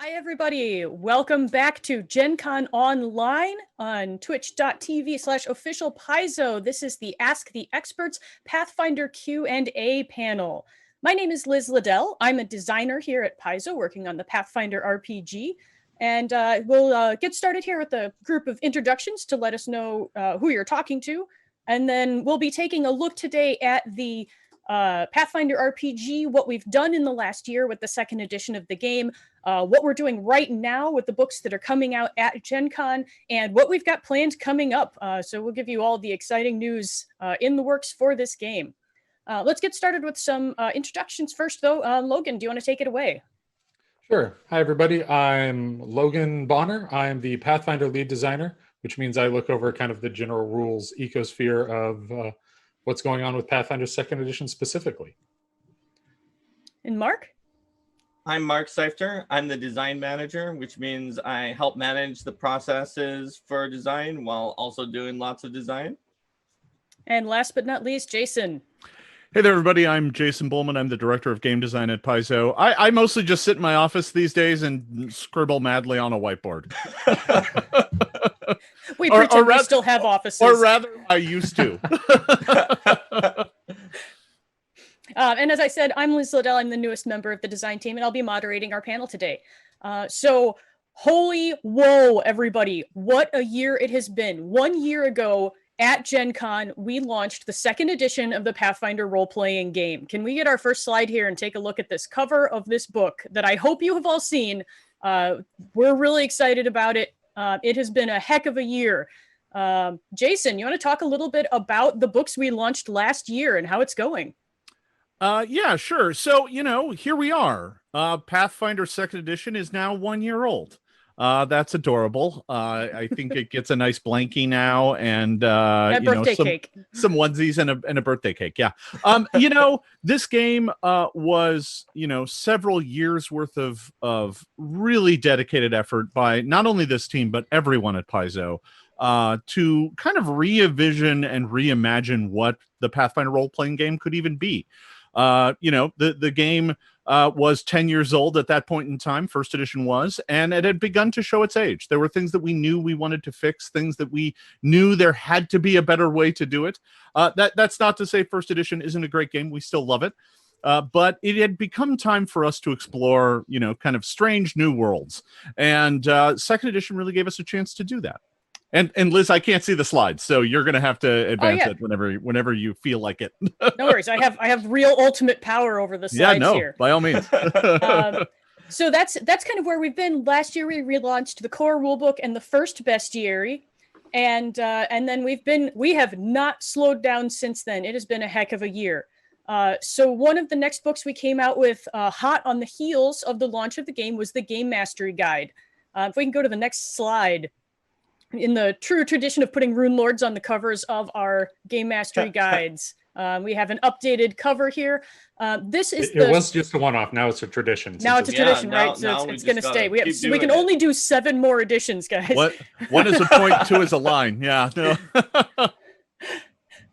Hi, everybody. Welcome back to Gen Con Online on twitch.tv/official Paizo. This is the Ask the Experts Pathfinder Q&A panel. My name is Liz Liddell. I'm a designer here at Paizo working on the Pathfinder RPG. And we'll get started here with a group of introductions to let us know who you're talking to. And then we'll be taking a look today at the Pathfinder RPG, what we've done in the last year with the second edition of the game, what we're doing right now with the books that are coming out at Gen Con, and what we've got planned coming up. So we'll give you all the exciting news in the works for this game. Let's get started with some introductions first, though. Logan, do you want to take it away? Sure. Hi, everybody. I'm Logan Bonner. I'm the Pathfinder lead designer, which means I look over kind of the general rules ecosphere of what's going on with Pathfinder Second Edition specifically. And Mark? I'm Mark Seifter. I'm the design manager, which means I help manage the processes for design while also doing lots of design. And last but not least, Jason. Hey there, everybody. I'm Jason Bullman. I'm the director of game design at Paizo. I mostly just sit in my office these days and scribble madly on a whiteboard. We pretend we still have offices. Or rather, I used to. And as I said, I'm Liz Liddell. I'm the newest member of the design team, and I'll be moderating our panel today. So, holy whoa, everybody. What a year it has been. 1 year ago, at Gen Con, we launched the second edition of the Pathfinder role-playing game. Can we get our first slide here and take a look at this cover of this book that I hope you have all seen? We're really excited about it. It has been a heck of a year. Jason, you want to talk a little bit about the books we launched last year and how it's going? Yeah, sure. So, here we are. Pathfinder Second Edition is now 1 year old. That's adorable. I think it gets a nice blankie now and birthday cake, some onesies and a birthday cake. Yeah. This game was, several years worth of really dedicated effort by not only this team, but everyone at Paizo to kind of re-envision and reimagine what the Pathfinder role-playing game could even be. The game was 10 years old at that point in time, first edition was, and it had begun to show its age. There were things that we knew we wanted to fix, things that we knew there had to be a better way to do it. That's not to say first edition isn't a great game. We still love it. But it had become time for us to explore, kind of strange new worlds. And second edition really gave us a chance to do that. And Liz, I can't see the slides, so you're going to have to advance it whenever you feel like it. No worries. I have real ultimate power over the slides here. By all means. So that's kind of where we've been. Last year we relaunched the core rulebook and the first Bestiary, and then we have not slowed down since then. It has been a heck of a year. So one of the next books we came out with, hot on the heels of the launch of the game, was the Gamemastery guide. If we can go to the next slide. In the true tradition of putting Rune Lords on the covers of our Gamemastery guides, we have an updated cover here. It was just a one-off. Now it's a tradition. Now it's a tradition, right? So it's going to stay. We can only do 7 more editions, guys. One is a point, 2 is a line. Yeah. No.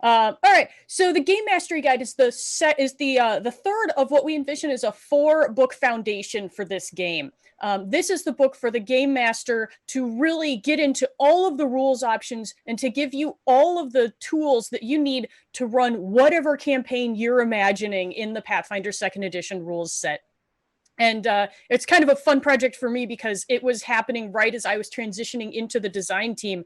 All right. So the Gamemastery guide is the third of what we envision as a 4-book foundation for this game. This is the book for the Game Master to really get into all of the rules options and to give you all of the tools that you need to run whatever campaign you're imagining in the Pathfinder Second Edition rules set. And it's kind of a fun project for me because it was happening right as I was transitioning into the design team.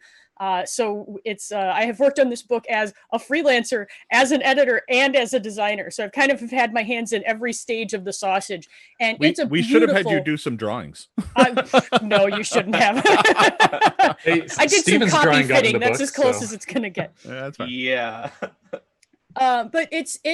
So it's I have worked on this book as a freelancer, as an editor, and as a designer. So I've kind of had my hands in every stage of the sausage. And we should have had you do some drawings. No, you shouldn't have. I did Steven's some copy fitting. That's book, as close as it's gonna get. Yeah, that's fine. Yeah. But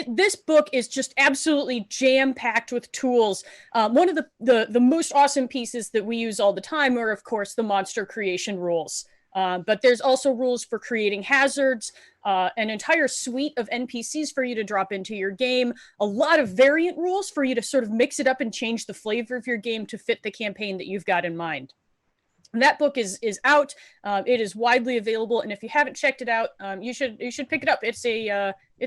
this book is just absolutely jam-packed with tools. One of the most awesome pieces that we use all the time are, of course, the monster creation rules. But there's also rules for creating hazards, an entire suite of NPCs for you to drop into your game, a lot of variant rules for you to sort of mix it up and change the flavor of your game to fit the campaign that you've got in mind. And that book is out. It is widely available, and if you haven't checked it out, you should pick it up. It's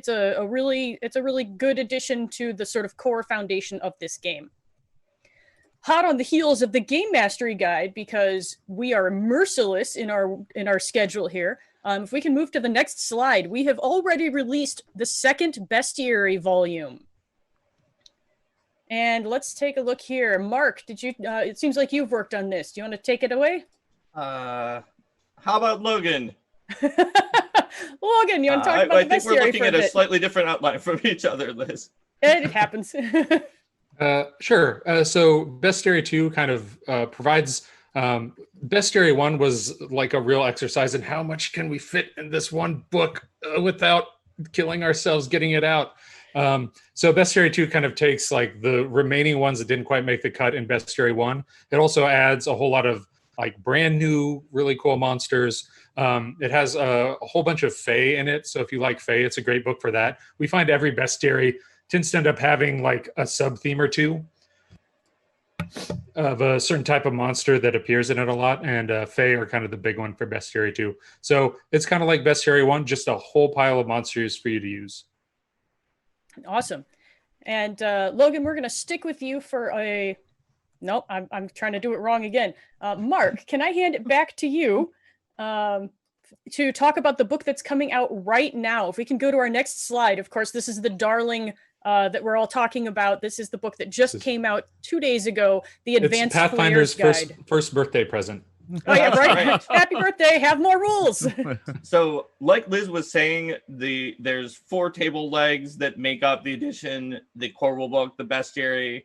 a really good addition to the sort of core foundation of this game. hot on the heels of the Gamemastery guide because we are merciless in our schedule here. If we can move to the next slide, we have already released the second Bestiary volume. And let's take a look here. Mark, did you? It seems like you've worked on this. Do you want to take it away? How about Logan? Logan, you want to talk about I the think we're Bestiary looking for at a a bit? slightly different outline from each other, Liz. It happens. Sure. So Bestiary 2 kind of provides. Bestiary 1 was like a real exercise in how much can we fit in this one book without killing ourselves getting it out. So Bestiary 2 kind of takes like the remaining ones that didn't quite make the cut in Bestiary 1. It also adds a whole lot of like brand new, really cool monsters. It has a whole bunch of Fae in it. So if you like Fae, it's a great book for that. We find every Bestiary tends to end up having like a sub-theme or two of a certain type of monster that appears in it a lot. And Fae are kind of the big one for Bestiary 2. So it's kind of like Bestiary 1, just a whole pile of monsters for you to use. Awesome. And Logan, we're going to stick with you for a... Nope, I'm trying to do it wrong again. Mark, can I hand it back to you to talk about the book that's coming out right now? If we can go to our next slide. Of course, this is the darling that we're all talking about. This is the book that just came out 2 days ago, the Advanced It's Pathfinder's Player's Guide. first birthday present. Oh yeah, right. Happy birthday. Have more rules. So, like Liz was saying, there's 4 table legs that make up the edition, the core rulebook, the Bestiary,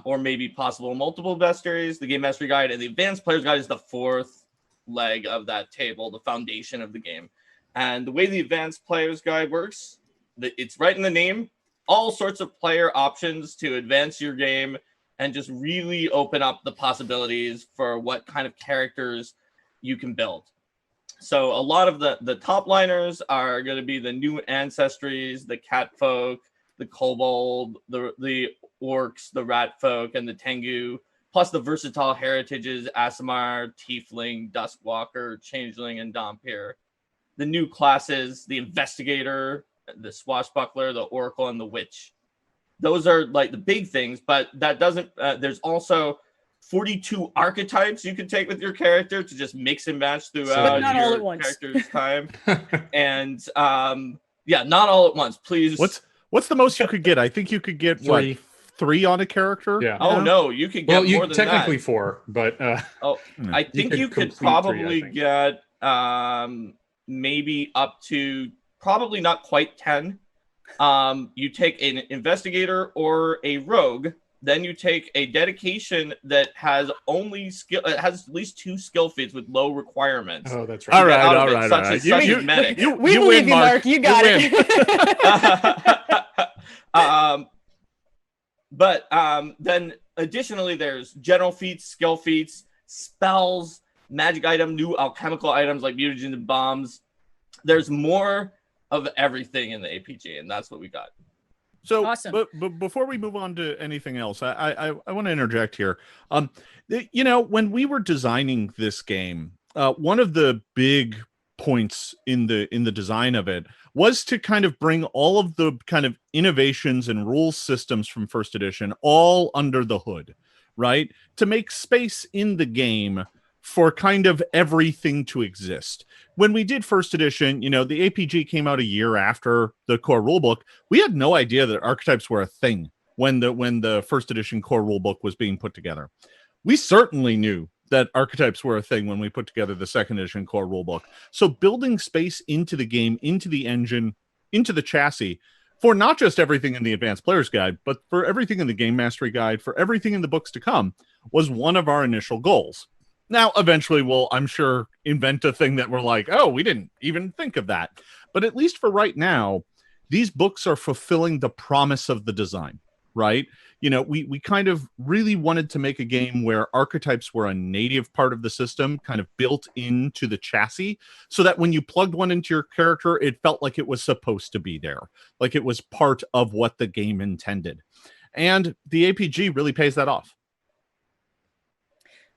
or maybe possible multiple Bestiaries, the Gamemastery Guide, and the Advanced Player's Guide is the 4th leg of that table, the foundation of the game. And the way the Advanced Player's Guide works, it's right in the name, all sorts of player options to advance your game and just really open up the possibilities for what kind of characters you can build. So a lot of the top liners are going to be the new ancestries, the cat folk, the kobold, the orcs, the rat folk, and the tengu, plus the versatile heritages, Aasimar, Tiefling, Duskwalker, Changeling, and Dhampir. The new classes, the investigator, the swashbuckler, the oracle, and the witch. Those are like the big things, but that doesn't, there's also 42 archetypes you can take with your character to just mix and match throughout not all your at once. character's time. And yeah, not all at once, please. What's the most you could get? I think you could get 3. what, 3 on a character? Yeah. Oh no, you could get Well, more you than technically that. 4, but I think you could complete 3, probably I think. get maybe up to probably not quite 10. You take an investigator or a rogue, then you take a dedication that has only skill. It has at least 2 skill feats with low requirements. Oh, that's right. All right, out of all it, right, such all as- right. such as medic. We believe win, you, Mark. You got win. it. But then additionally, there's general feats, skill feats, spells, magic item, new alchemical items like mutagens and bombs. There's more of everything in the APG, and that's what we got. So, Awesome. but before we move on to anything else, I want to interject here. You know, when we were designing this game, one of the big points in the design of it was to kind of bring all of the kind of innovations and rules systems from first edition all under the hood, right? To make space in the game for kind of everything to exist. When we did first edition, you know, the APG came out a year after the core rulebook. We had no idea that archetypes were a thing when the first edition core rulebook was being put together. We certainly knew that archetypes were a thing when we put together the second edition core rulebook. So building space into the game, into the engine, into the chassis, for not just everything in the Advanced Player's Guide, but for everything in the Gamemastery Guide, for everything in the books to come, was one of our initial goals. Now, eventually we'll, I'm sure, invent a thing that we're like, oh, we didn't even think of that. But at least for right now, these books are fulfilling the promise of the design, right? You know, we kind of really wanted to make a game where archetypes were a native part of the system, kind of built into the chassis, so that when you plugged one into your character, it felt like it was supposed to be there, like it was part of what the game intended. And the APG really pays that off.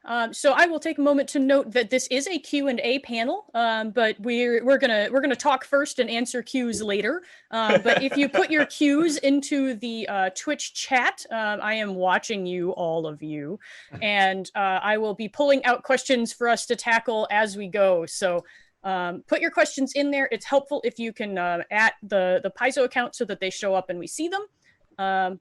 So I will take a moment to note that this is a Q&A panel, but we're gonna talk first and answer Qs later. But if you put your Qs into the Twitch chat, I am watching you, all of you, and I will be pulling out questions for us to tackle as we go. So put your questions in there. It's helpful if you can at the Paizo account so that they show up and we see them.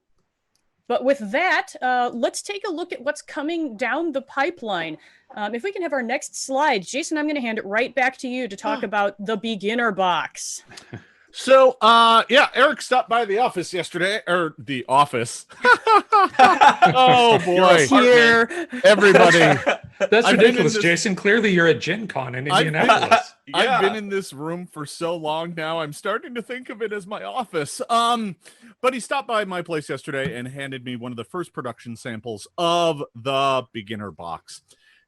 But with that, let's take a look at what's coming down the pipeline. If we can have our next slide, Jason, I'm going to hand it right back to you to talk about the beginner box. So, yeah, Eric stopped by the office yesterday, or the office. Oh boy, Here, everybody. That's I've ridiculous, Jason. Clearly, you're at Gen Con in Indianapolis. I've been in this room for so long now, I'm starting to think of it as my office. But he stopped by my place yesterday and handed me one of the first production samples of the beginner box.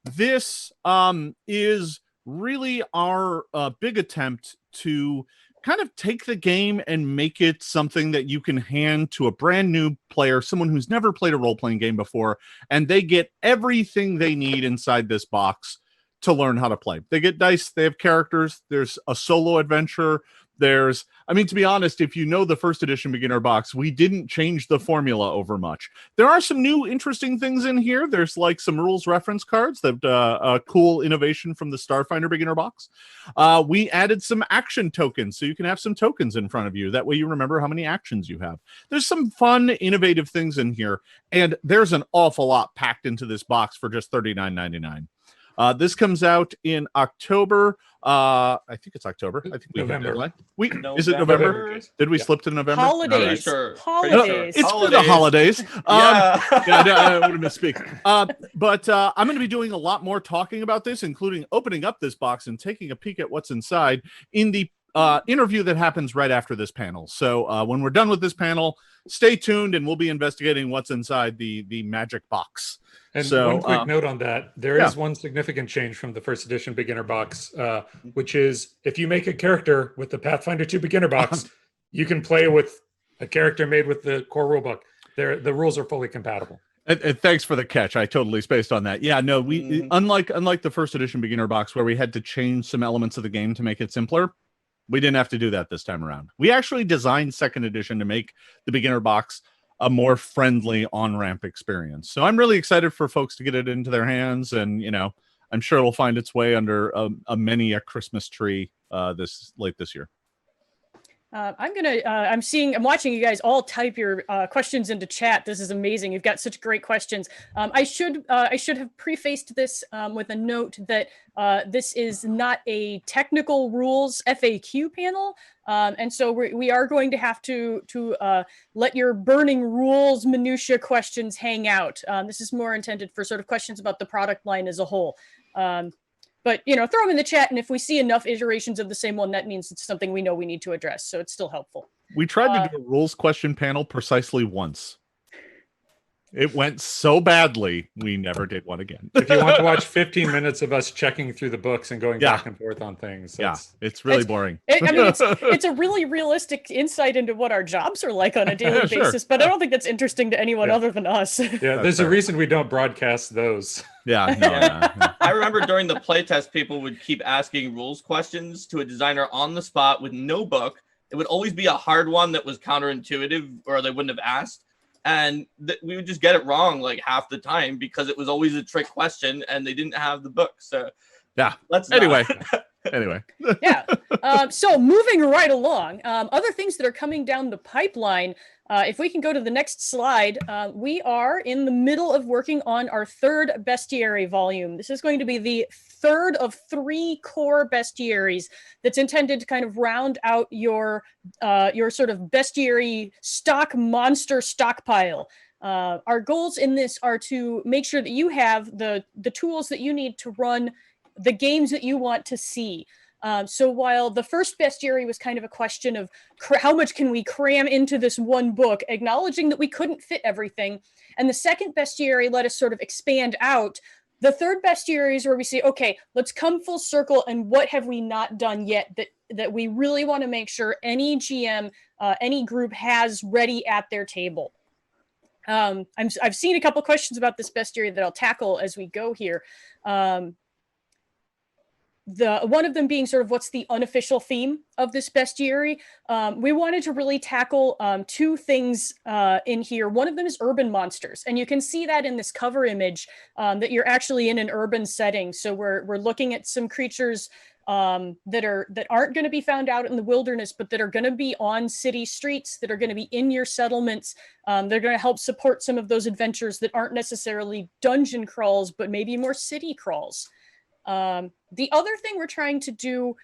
This is really our big attempt to kind of take the game and make it something that you can hand to a brand new player, someone who's never played a role-playing game before, and they get everything they need inside this box to learn how to play. They get dice, they have characters, there's a solo adventure, there's, I mean, to be honest, if you know the first edition beginner box, we didn't change the formula over much. There are some new interesting things in here. There's like some rules reference cards that a cool innovation from the Starfinder beginner box. We added some action tokens, so you can have some tokens in front of you. That way you remember how many actions you have. There's some fun, innovative things in here, and there's an awful lot packed into this box for just $39.99. This comes out in October. I think it's October. I think November. Is it November? Did we slip to November? Holidays. Sure. Holidays. It's for the holidays. Yeah. I would have misspeak. But I'm going to be doing a lot more talking about this, including opening up this box and taking a peek at what's inside in the interview that happens right after this panel. So when we're done with this panel, stay tuned and we'll be investigating what's inside the magic box. And so, one quick note on that, there is one significant change from the first edition beginner box, which is if you make a character with the Pathfinder 2 beginner box, you can play with a character made with the core rulebook. The rules are fully compatible. And thanks for the catch. I totally spaced on that. Yeah, no, we unlike the first edition beginner box where we had to change some elements of the game to make it simpler, we didn't have to do that this time around. We actually designed second edition to make the beginner box a more friendly on-ramp experience. So I'm really excited for folks to get it into their hands, and I'm sure it'll find its way under a Christmas tree this year. I'm watching you guys all type your questions into chat. This is amazing. You've got such great questions. I should have prefaced this with a note that this is not a technical rules FAQ panel. And so we are going to have to let your burning rules minutia questions hang out. This is more intended for sort of questions about the product line as a whole. But, throw them in the chat, and if we see enough iterations of the same one, that means it's something we know we need to address, so it's still helpful. We tried to do a rules question panel precisely once. It went so badly, we never did one again. If you want to watch 15 minutes of us checking through the books and going back and forth on things. It's really boring. It's a really realistic insight into what our jobs are like on a daily basis, but I don't think that's interesting to anyone other than us. Yeah, there's a reason we don't broadcast those. Yeah. I remember during the playtest, people would keep asking rules questions to a designer on the spot with no book. It would always be a hard one that was counterintuitive, or they wouldn't have asked. And we would just get it wrong like half the time because it was always a trick question and they didn't have the book. So anyway. So moving right along, other things that are coming down the pipeline. If we can go to the next slide, we are in the middle of working on our third bestiary volume. This is going to be the third of 3 core bestiaries that's intended to kind of round out your sort of bestiary monster stockpile. Our goals in this are to make sure that you have the tools that you need to run the games that you want to see. So while the first bestiary was kind of a question of how much can we cram into this one book, acknowledging that we couldn't fit everything, and the second bestiary let us sort of expand out, the third bestiary is where we say, okay, let's come full circle, and what have we not done yet that we really want to make sure any GM, any group has ready at their table. I've seen a couple questions about this bestiary that I'll tackle as we go here. One of them being sort of what's the unofficial theme of this bestiary. We wanted to really tackle two things in here. One of them is urban monsters, and you can see that in this cover image that you're actually in an urban setting. So we're looking at some creatures that aren't going to be found out in the wilderness, but that are going to be on city streets, that are going to be in your settlements. They're going to help support some of those adventures that aren't necessarily dungeon crawls, but maybe more city crawls. The other thing we're trying to do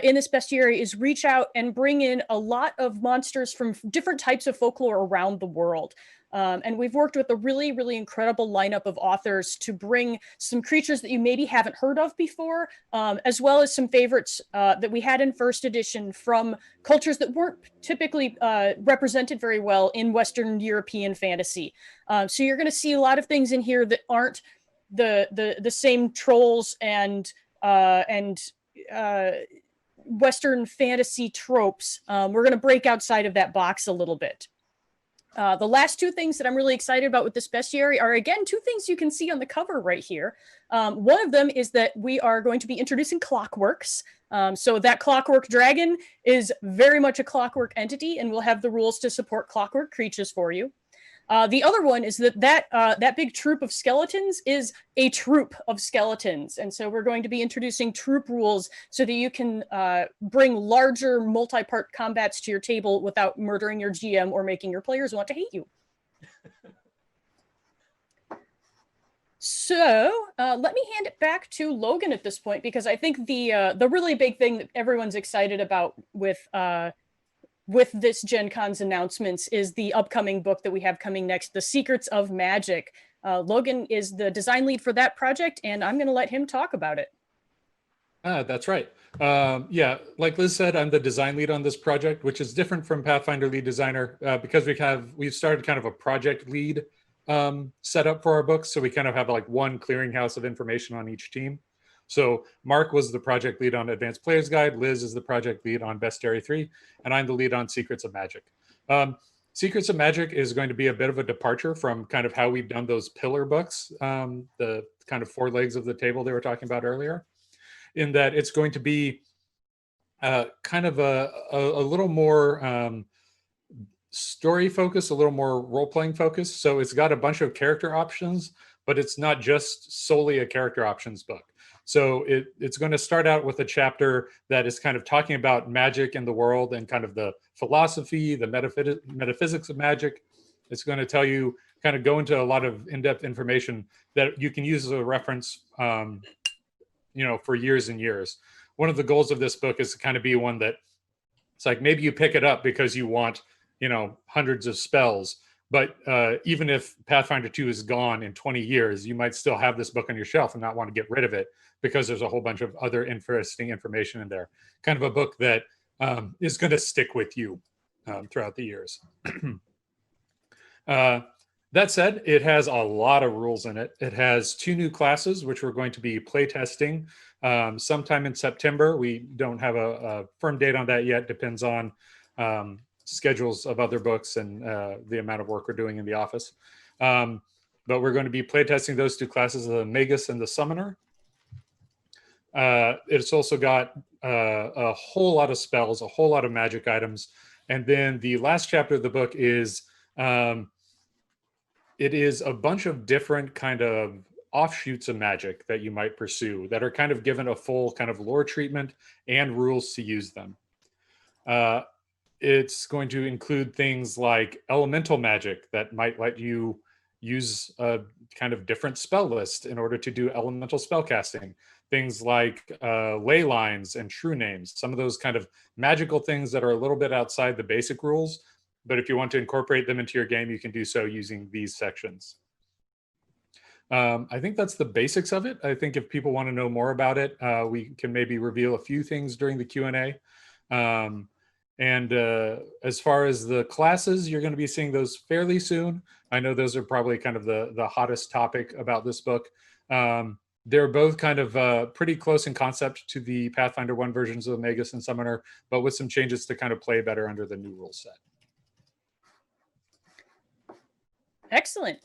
in this bestiary is reach out and bring in a lot of monsters from different types of folklore around the world. And we've worked with a really, really incredible lineup of authors to bring some creatures that you maybe haven't heard of before, as well as some favorites that we had in first edition from cultures that weren't typically represented very well in Western European fantasy. So you're going to see a lot of things in here that aren't the same trolls and Western fantasy tropes. We're going to break outside of that box a little bit. The last two things that I'm really excited about with this bestiary are, again, two things you can see on the cover right here. One of them is that we are going to be introducing clockworks. So that clockwork dragon is very much a clockwork entity, and we'll have the rules to support clockwork creatures for you. The other one is that big troop of skeletons is a troop of skeletons. And so we're going to be introducing troop rules so that you can bring larger multi-part combats to your table without murdering your GM or making your players want to hate you. So let me hand it back to Logan at this point, because I think the really big thing that everyone's excited about with this Gen Con's announcements is the upcoming book that we have coming next, The Secrets of Magic. Logan is the design lead for that project, and I'm going to let him talk about it. That's right. Yeah, like Liz said, I'm the design lead on this project, which is different from Pathfinder lead designer because we've started kind of a project lead setup for our books. So we kind of have like one clearinghouse of information on each team. So Mark was the project lead on Advanced Player's Guide, Liz is the project lead on Bestiary 3, and I'm the lead on Secrets of Magic. Secrets of Magic is going to be a bit of a departure from kind of how we've done those pillar books, the kind of four legs of the table they were talking about earlier, in that it's going to be kind of a little more story focused, a little more role-playing focused. So it's got a bunch of character options, but it's not just solely a character options book. So it's going to start out with a chapter that is kind of talking about magic in the world and kind of the philosophy, the metaphysics of magic. It's going to tell you, kind of go into a lot of in-depth information that you can use as a reference, for years and years. One of the goals of this book is to kind of be one that it's like maybe you pick it up because you want, hundreds of spells. But even if Pathfinder 2 is gone in 20 years, you might still have this book on your shelf and not want to get rid of it because there's a whole bunch of other interesting information in there. Kind of a book that is going to stick with you throughout the years. That said, it has a lot of rules in it. It has 2 new classes, which we're going to be playtesting sometime in September. We don't have a firm date on that yet. Depends on schedules of other books and the amount of work we're doing in the office. But we're going to be playtesting those 2 classes, the Magus and the Summoner. It's also got a whole lot of spells, a whole lot of magic items. And then the last chapter of the book is, it is a bunch of different kind of offshoots of magic that you might pursue that are kind of given a full kind of lore treatment and rules to use them. It's going to include things like elemental magic that might let you use a kind of different spell list in order to do elemental spell casting. Things like ley lines and true names, some of those kind of magical things that are a little bit outside the basic rules. But if you want to incorporate them into your game, you can do so using these sections. I think that's the basics of it. I think if people want to know more about it, we can maybe reveal a few things during the Q&A. And as far as the classes, you're going to be seeing those fairly soon. I know those are probably kind of the hottest topic about this book. They're both kind of pretty close in concept to the Pathfinder 1 versions of the Magus and Summoner, but with some changes to kind of play better under the new rule set. Excellent.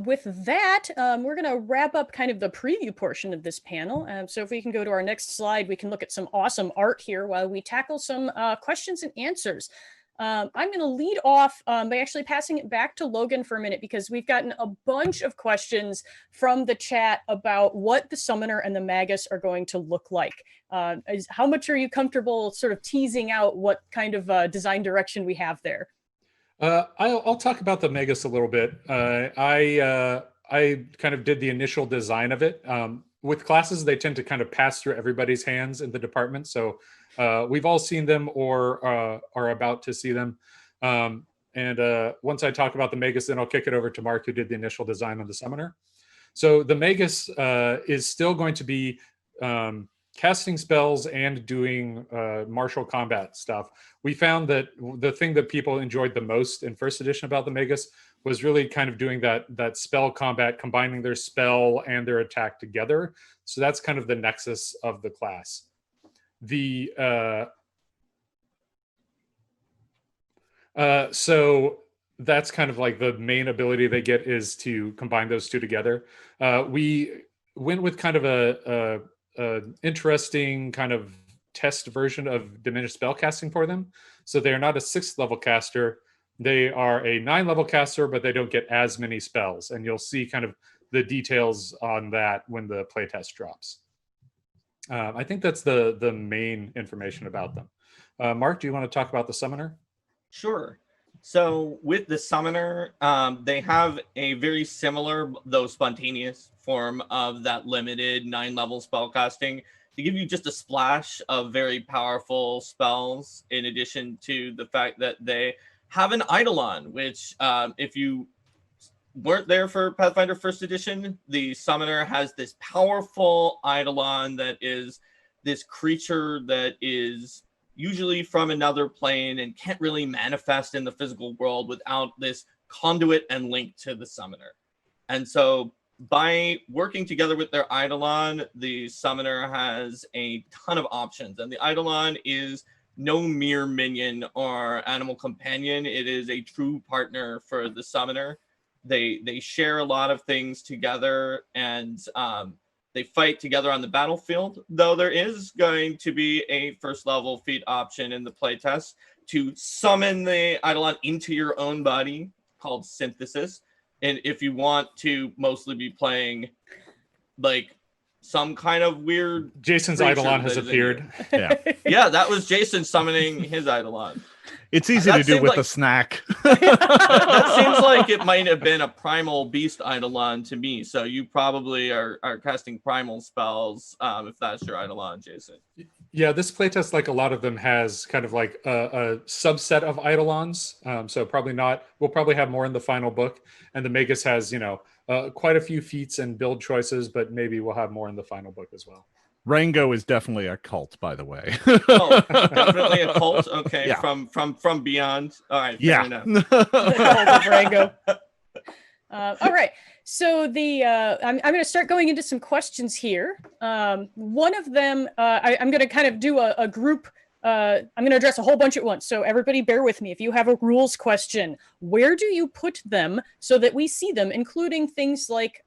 With that, we're going to wrap up kind of the preview portion of this panel. So if we can go to our next slide, we can look at some awesome art here while we tackle some questions and answers. I'm going to lead off by actually passing it back to Logan for a minute, because we've gotten a bunch of questions from the chat about what the Summoner and the Magus are going to look like. How much are you comfortable sort of teasing out what kind of design direction we have there? I'll talk about the Magus a little bit. I kind of did the initial design of it. With classes, they tend to kind of pass through everybody's hands in the department. So we've all seen them or are about to see them. And once I talk about the Magus, then I'll kick it over to Mark, who did the initial design on the Summoner. So the Magus is still going to be casting spells and doing martial combat stuff. We found that the thing that people enjoyed the most in first edition about the Magus was really kind of doing that spell combat, combining their spell and their attack together. So that's kind of the nexus of the class. So that's kind of like the main ability they get, is to combine those two together. We went with kind of a interesting kind of test version of diminished spellcasting for them. So they are not a 6th level caster. They are a 9th level caster, but they don't get as many spells. And you'll see kind of the details on that when the playtest drops. I think that's the main information about them. Mark, do you want to talk about the Summoner? Sure. So with the Summoner, they have a very similar, though spontaneous, form of that limited 9-level spellcasting to give you just a splash of very powerful spells, in addition to the fact that they have an Eidolon, which if you weren't there for Pathfinder First Edition, the Summoner has this powerful Eidolon that is this creature that is usually from another plane and can't really manifest in the physical world without this conduit and link to the Summoner. And so by working together with their Eidolon, the Summoner has a ton of options. And the Eidolon is no mere minion or animal companion. It is a true partner for the Summoner. They share a lot of things together, and they fight together on the battlefield, though there is going to be a 1st level feat option in the playtest to summon the Eidolon into your own body, called Synthesis. And if you want to mostly be playing like some kind of weird... Jason's Eidolon has appeared. Yeah. Yeah, that was Jason summoning his Eidolon. It's easy to do with a snack. That seems like it might have been a primal beast Eidolon to me. So you probably are casting primal spells if that's your Eidolon, Jason. Yeah, this playtest, like a lot of them, has kind of like a subset of Eidolons. So probably not. We'll probably have more in the final book. And the Magus has, quite a few feats and build choices, but maybe we'll have more in the final book as well. Rango is definitely a cult, by the way. Oh, definitely a cult. Okay, yeah. from beyond. All right, yeah. fair enough. The cult of Rango. All right. So I'm going to start going into some questions here. One of them, I'm going to kind of do a group. I'm going to address a whole bunch at once. So everybody bear with me. If you have a rules question, where do you put them so that we see them, including things like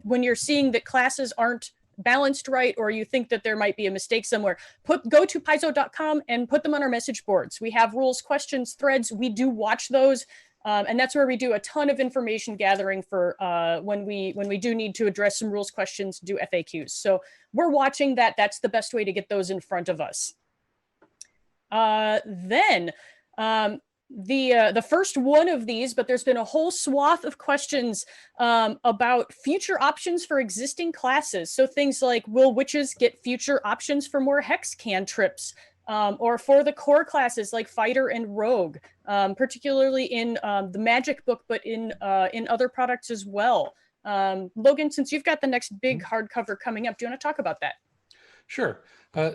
when you're seeing that classes aren't balanced right, or you think that there might be a mistake somewhere, go to paizo.com and put them on our message boards. We have rules, questions, threads. We do watch those. And that's where we do a ton of information gathering for when we do need to address some rules questions, do FAQs. So we're watching that. That's the best way to get those in front of us. Then the first one of these, but there's been a whole swath of questions about future options for existing classes. So things like, will witches get future options for more hex cantrips? Or for the core classes like fighter and rogue, particularly in the magic book, but in other products as well. Logan, since you've got the next big hardcover coming up, do you want to talk about that? Sure.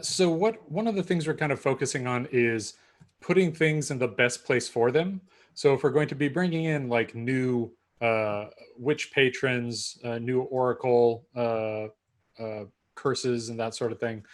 So one of the things we're kind of focusing on is putting things in the best place for them. So if we're going to be bringing in like new witch patrons, new oracle curses and that sort of thing,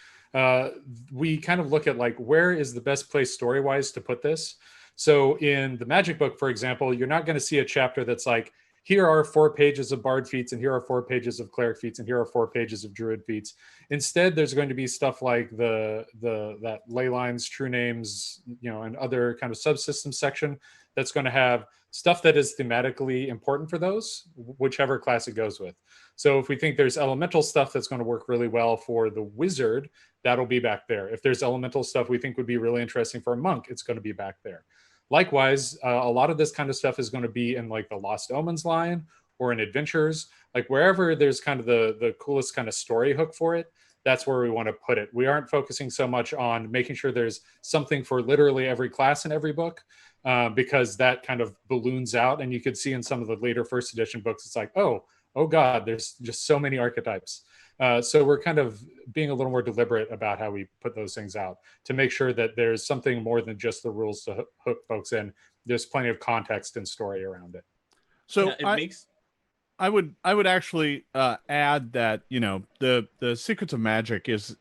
we kind of look at like, where is the best place story-wise to put this? So in the magic book, for example, you're not going to see a chapter that's like, here are 4 pages of bard feats, and here are 4 pages of cleric feats, and here are 4 pages of druid feats. Instead, there's going to be stuff like that ley lines, true names, and other kind of subsystem section that's going to have stuff that is thematically important for those, whichever class it goes with. So if we think there's elemental stuff that's going to work really well for the wizard, that'll be back there. If there's elemental stuff we think would be really interesting for a monk, it's going to be back there. Likewise, a lot of this kind of stuff is going to be in like the Lost Omens line or in adventures, like wherever there's kind of the coolest kind of story hook for it, that's where we want to put it. We aren't focusing so much on making sure there's something for literally every class in every book, because that kind of balloons out. And you could see in some of the later first edition books, it's like, oh God, there's just so many archetypes. So we're kind of being a little more deliberate about how we put those things out to make sure that there's something more than just the rules to hook folks in. There's plenty of context and story around it. So I would actually add that, the Secrets of Magic is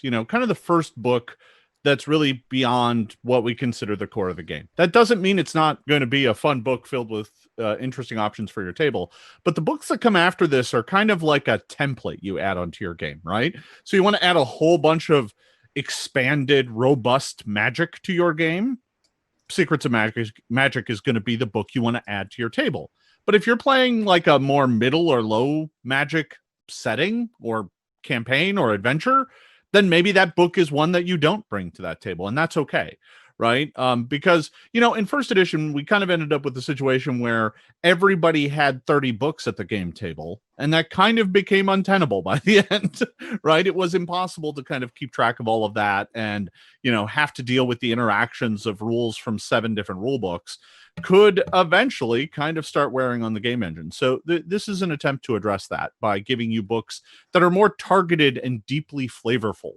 kind of the first book that's really beyond what we consider the core of the game. That doesn't mean it's not going to be a fun book filled with interesting options for your table, but the books that come after this are kind of like a template you add onto your game, right? So you want to add a whole bunch of expanded, robust magic to your game. Secrets of Magic is going to be the book you want to add to your table. But if you're playing like a more middle or low magic setting or campaign or adventure, then maybe that book is one that you don't bring to that table, and that's okay, right? Because, in first edition, we kind of ended up with a situation where everybody had 30 books at the game table, and that kind of became untenable by the end, right? It was impossible to kind of keep track of all of that and, have to deal with the interactions of rules from 7 different rule books could eventually kind of start wearing on the game engine. So this is an attempt to address that by giving you books that are more targeted and deeply flavorful.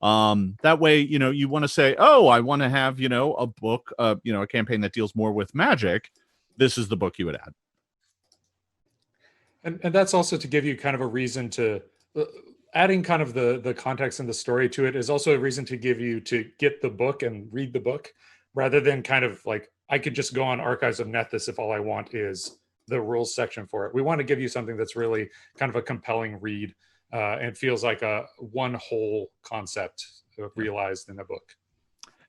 That way, you want to say, oh, I want to have, a book, a campaign that deals more with magic. This is the book you would add. And that's also to give you kind of a reason to adding kind of the context and the story to it is also a reason to give you to get the book and read the book rather than kind of like, I could just go on Archives of Nethys if all I want is the rules section for it. We want to give you something that's really kind of a compelling read and feels like a one whole concept realized in a book.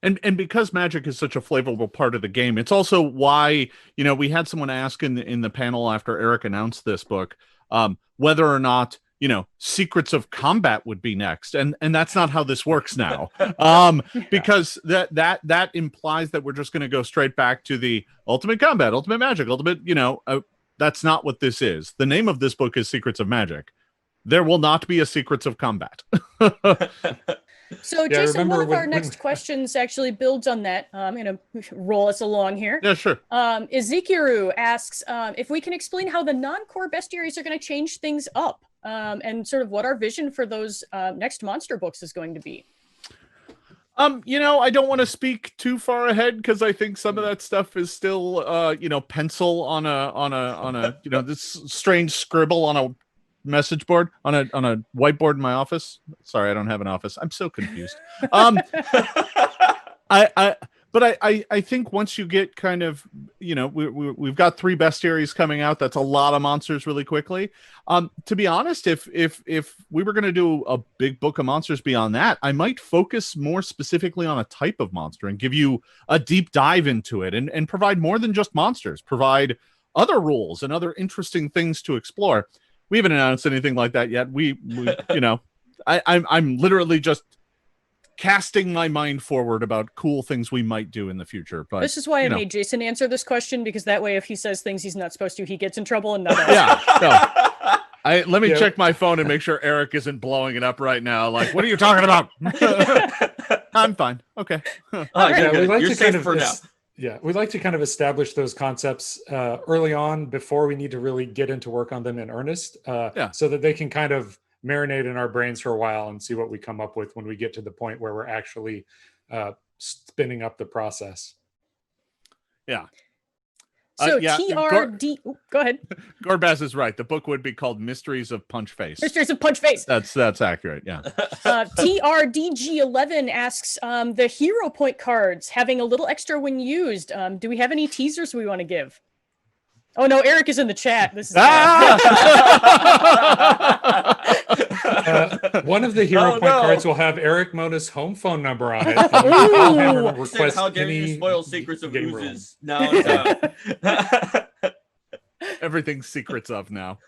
And because magic is such a flavorful part of the game, it's also why, we had someone ask in the panel after Eric announced this book, whether or not, Secrets of Combat would be next. And that's not how this works now. Because that implies that we're just going to go straight back to the ultimate combat, ultimate magic, ultimate, that's not what this is. The name of this book is Secrets of Magic. There will not be a Secrets of Combat. So, Jason, one of our next questions actually builds on that. I'm going to roll us along here. Yeah, sure. Ezekiru asks if we can explain how the non-core bestiaries are going to change things up and sort of what our vision for those next monster books is going to be. I don't want to speak too far ahead because I think some of that stuff is still, pencil on a this strange scribble on a message board on a whiteboard in my office. Sorry, I don't have an office. I'm so confused. I think once you get kind of, we've got 3 bestiaries coming out. That's a lot of monsters really quickly. To be honest, if we were going to do a big book of monsters beyond that, I might focus more specifically on a type of monster and give you a deep dive into it and provide more than just monsters, provide other rules and other interesting things to explore. We haven't announced anything like that yet. I'm literally just casting my mind forward about cool things we might do in the future. But this is why I made Jason answer this question, because that way, if he says things he's not supposed to, he gets in trouble and not us. Yeah. No. Let me check my phone and make sure Eric isn't blowing it up right now. Like, what are you talking about? I'm fine. Okay. You're safe for now. Yeah, we like to kind of establish those concepts early on before we need to really get into work on them in earnest, so that they can kind of marinate in our brains for a while and see what we come up with when we get to the point where we're actually spinning up the process. Yeah. So TRD, go ahead. Gorbaz is right. The book would be called Mysteries of Punch Face. Mysteries of Punch Face. That's accurate. Yeah. TRDG11 asks, the hero point cards having a little extra when used. Do we have any teasers we want to give? Oh no, Eric is in the chat. This is one of the hero Oh, point no. cards will have Eric Mona's home phone number on it. You can call him or Said, request how dare you any spoil secrets of game room. oozes? No, no. Everything's secrets of now.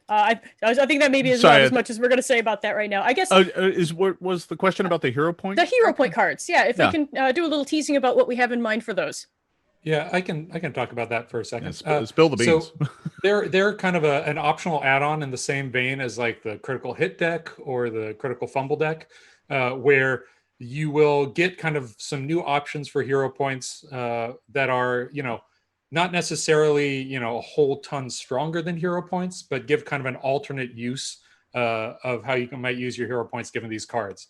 I think that maybe is Sorry, not as much as we're going to say about that right now. I guess What was the question about the hero point? the hero point cards. Yeah, if Yeah. we can do a little teasing about what we have in mind for those. Yeah, I can talk about that for a second. Yeah, spill the beans. So they're kind of an optional add-on in the same vein as like the critical hit deck or the critical fumble deck, where you will get kind of some new options for hero points that are, not necessarily, a whole ton stronger than hero points, but give kind of an alternate use of how you might use your hero points given these cards.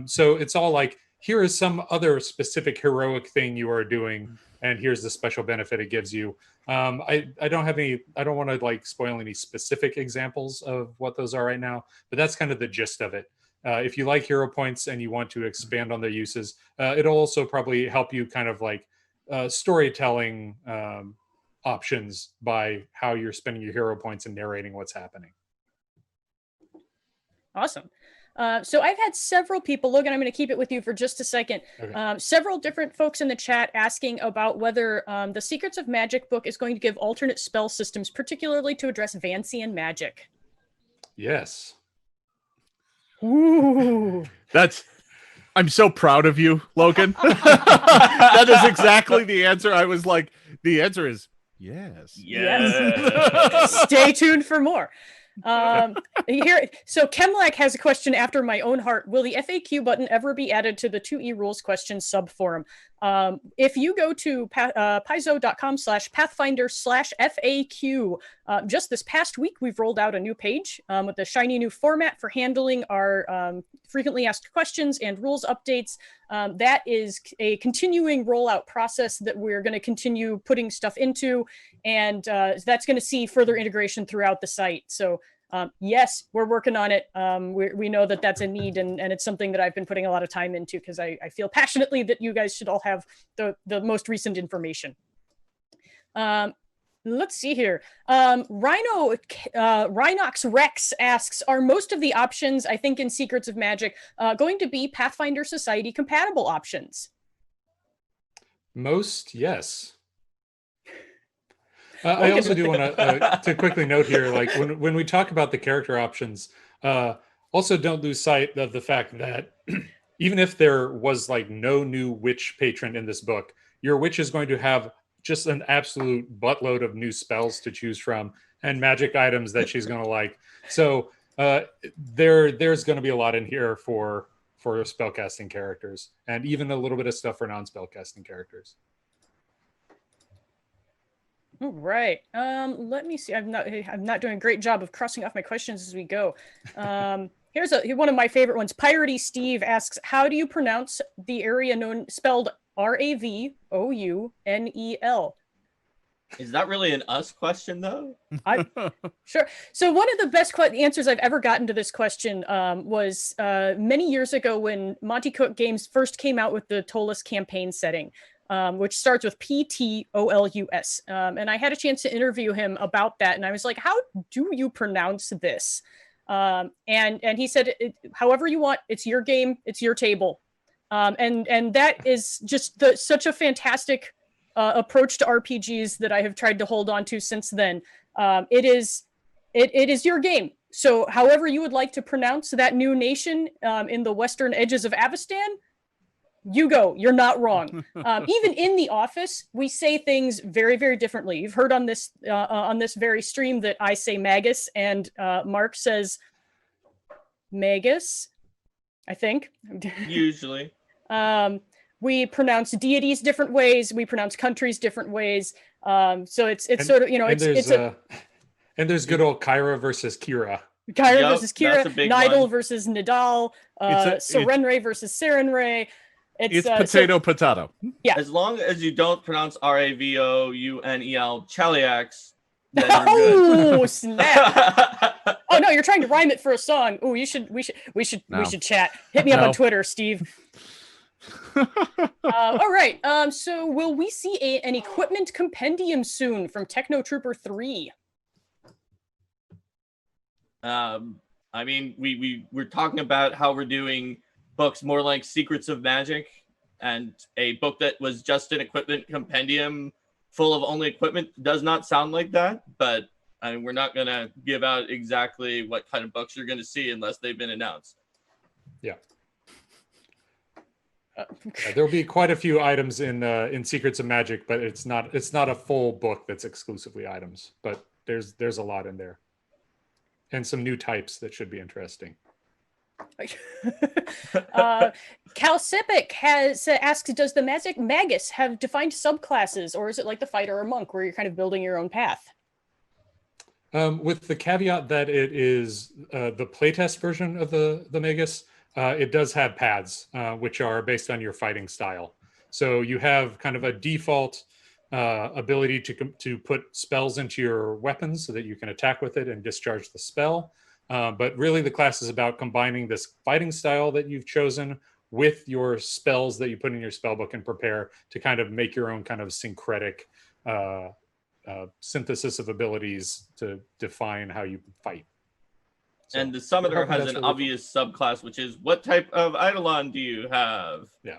So it's all like, here is some other specific heroic thing you are doing, and here's the special benefit it gives you. I don't want to like spoil any specific examples of what those are right now, but that's kind of the gist of it. If you like hero points and you want to expand on their uses, it'll also probably help you kind of like storytelling options by how you're spending your hero points and narrating what's happening. Awesome. So I've had several people, Logan, I'm going to keep it with you for just a second. Okay. Several different folks in the chat asking about whether the Secrets of Magic book is going to give alternate spell systems, particularly to address Vancian magic. Yes. Ooh. I'm so proud of you, Logan. That is exactly the answer. I was like, the answer is yes. Yes. Stay tuned for more. So Kemlak has a question after my own heart. Will the FAQ button ever be added to the 2E rules questions subforum? If you go to paizo.com/pathfinder/FAQ, just this past week, we've rolled out a new page with a shiny new format for handling our frequently asked questions and rules updates. That is a continuing rollout process that we're going to continue putting stuff into, and that's going to see further integration throughout the site. So yes, we're working on it. We know that that's a need, and it's something that I've been putting a lot of time into because I feel passionately that you guys should all have the most recent information. Let's see here. Rhinox Rex asks, are most of the options, I think, in Secrets of Magic going to be Pathfinder Society compatible options? Most, yes. I also do want to quickly note here, like when we talk about the character options, also don't lose sight of the fact that even if there was like no new witch patron in this book, your witch is going to have just an absolute buttload of new spells to choose from and magic items that she's going to like. So there's going to be a lot in here for spellcasting characters, and even a little bit of stuff for non-spellcasting characters. All right. Let me see. I'm not doing a great job of crossing off my questions as we go. Here's one of my favorite ones. Piratey Steve asks, how do you pronounce the area spelled Ravounel? Is that really an us question, though? Sure. So one of the best answers I've ever gotten to this question was many years ago when Monty Cook Games first came out with the Tolus campaign setting, which starts with Ptolus. And I had a chance to interview him about that. And I was like, how do you pronounce this? And he said, however you want, it's your game, it's your table. And that is just such a fantastic approach to RPGs that I have tried to hold on to since then. It is your game. So however you would like to pronounce that new nation in the western edges of Avestan, you go. You're not wrong. Even in the office, we say things very, very differently. You've heard on this very stream that I say Magus and Mark says Magus, I think. Usually. We pronounce deities different ways. We pronounce countries different ways. So it's sort of, and there's good old Kyra versus Kira. Kyra versus Kira, Nidal versus Nidal, Serenray versus Serenray. It's potato. Yeah. As long as you don't pronounce Ravounel Chaliax, then you're good. Snap! Oh no, you're trying to rhyme it for a song. Oh, we should chat. Hit me up on Twitter, Steve. All right. So will we see an equipment compendium soon from Techno Trooper 3? I mean, we're talking about how we're doing books more like Secrets of Magic, and a book that was just an equipment compendium full of only equipment does not sound like that. But I mean, we're not gonna give out exactly what kind of books you're gonna see unless they've been announced. Yeah. Yeah, there'll be quite a few items in Secrets of Magic, but it's not a full book that's exclusively items. But there's a lot in there, and some new types that should be interesting. Calcipic has asked, does the Magic Magus have defined subclasses, or is it like the fighter or monk where you're kind of building your own path? With the caveat that it is the playtest version of the Magus, it does have paths, which are based on your fighting style. So you have kind of a default ability to put spells into your weapons so that you can attack with it and discharge the spell. But really the class is about combining this fighting style that you've chosen with your spells that you put in your spell book and prepare to kind of make your own kind of syncretic synthesis of abilities to define how you fight. So, and the Summoner has an obvious subclass, which is, what type of Eidolon do you have? Yeah.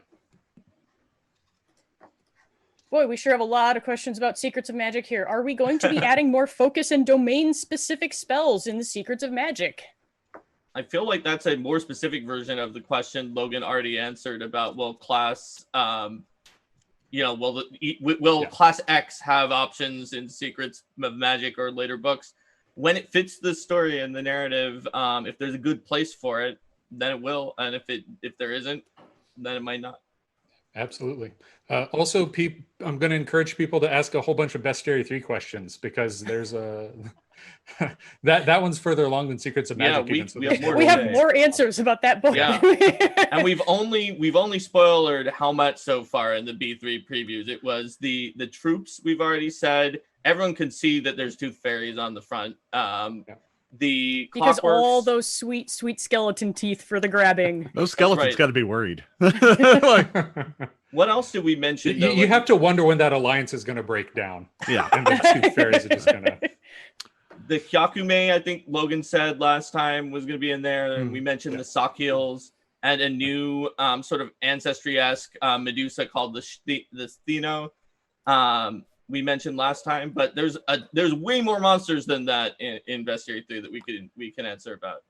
Boy, we sure have a lot of questions about Secrets of Magic here. Are we going to be adding more focus and domain-specific spells in the Secrets of Magic? I feel like that's a more specific version of the question Logan already answered about, will class, will Class X have options in Secrets of Magic or later books? When it fits the story and the narrative, if there's a good place for it, then it will. And if there isn't, then it might not. Absolutely. Also, I'm going to encourage people to ask a whole bunch of Bestiary 3 questions, because there's a that one's further along than Secrets of Magic. Yeah, we have more answers about that book. Yeah. And we've only spoiled how much so far in the B3 previews. It was the troops we've already said. Everyone can see that there's tooth fairies on the front. Because all those sweet skeleton teeth for the grabbing. Those skeletons got to be worried. What else did we mention? You have to wonder when that alliance is going to break down. Yeah, and the tooth fairies are just going to. The Hyakume, I think Logan said last time, was going to be in there, and we mentioned the Sockheels and a new sort of ancestry-esque Medusa called the Stheno. We mentioned last time, but there's way more monsters than that in Bestiary 3 that we can answer about.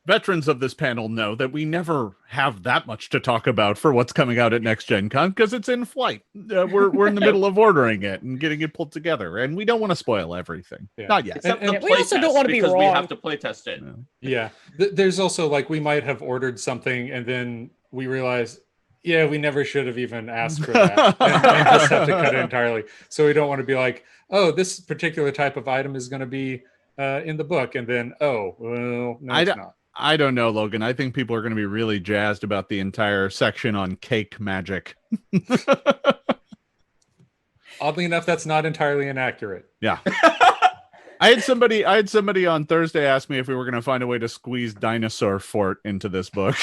Veterans of this panel know that we never have that much to talk about for what's coming out at Next Gen Con, because it's in flight. We're in the middle of ordering it and getting it pulled together, and we don't want to spoil everything. Yeah. Not yet. And we also don't want to be wrong. We have to play test it. Yeah. There's also, like, we might have ordered something and then we realize, yeah, we never should have even asked for that, and just have to cut it entirely. So we don't want to be like, oh, this particular type of item is going to be in the book, and then, oh, well, no, it's not. I don't know, Logan. I think people are going to be really jazzed about the entire section on cake magic. Oddly enough, that's not entirely inaccurate. Yeah. I had somebody on Thursday ask me if we were going to find a way to squeeze Dinosaur Fort into this book.